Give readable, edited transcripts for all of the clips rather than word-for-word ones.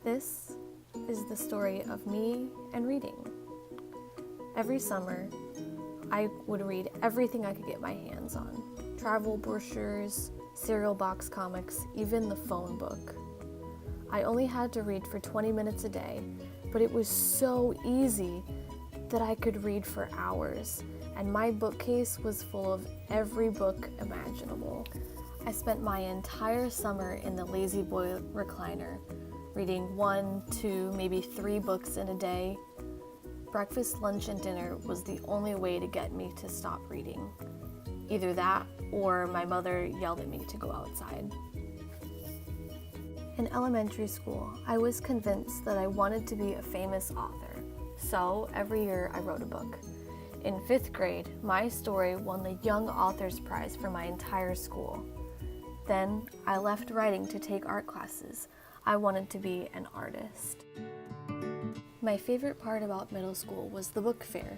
This is the story of me and reading. Every summer, I would read everything I could get my hands on. Travel brochures, cereal box comics, even the phone book. I only had to read for 20 minutes a day, but it was so easy that I could read for hours, and my bookcase was full of every book imaginable. I spent my entire summer in the lazy boy recliner, reading 1, 2, maybe 3 books in a day. Breakfast, lunch, and dinner was the only way to get me to stop reading. Either that, or my mother yelled at me to go outside. In elementary school, I was convinced that I wanted to be a famous author, so every year I wrote a book. In 5th grade, my story won the Young Authors Prize for my entire school. Then, I left writing to take art classes. I wanted to be an artist. My favorite part about middle school was the book fair.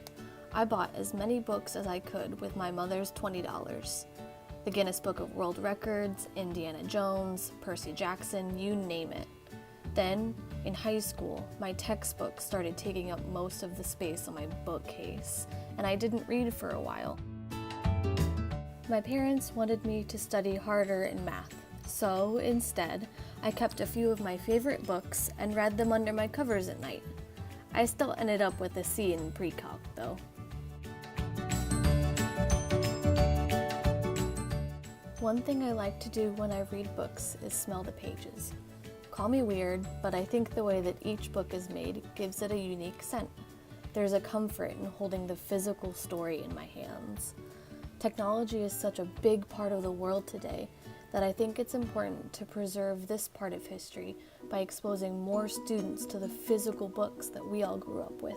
I bought as many books as I could with my mother's $20. The Guinness Book of World Records, Indiana Jones, Percy Jackson, you name it. Then, in high school, my textbooks started taking up most of the space on my bookcase, and I didn't read for a while. My parents wanted me to study harder in math, so instead, I kept a few of my favorite books and read them under my covers at night. I still ended up with a C in pre-calc, though. One thing I like to do when I read books is smell the pages. Call me weird, but I think the way that each book is made gives it a unique scent. There's a comfort in holding the physical story in my hands. Technology is such a big part of the world today that I think it's important to preserve this part of history by exposing more students to the physical books that we all grew up with.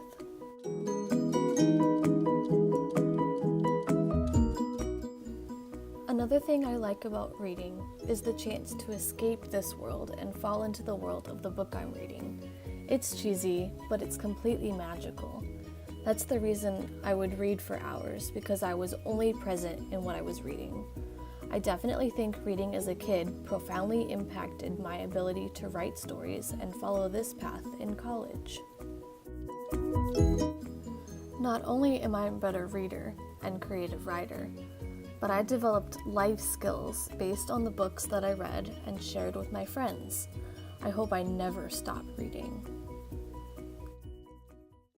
Another thing I like about reading is the chance to escape this world and fall into the world of the book I'm reading. It's cheesy, but it's completely magical. That's the reason I would read for hours, because I was only present in what I was reading. I definitely think reading as a kid profoundly impacted my ability to write stories and follow this path in college. Not only am I a better reader and creative writer, but I developed life skills based on the books that I read and shared with my friends. I hope I never stop reading.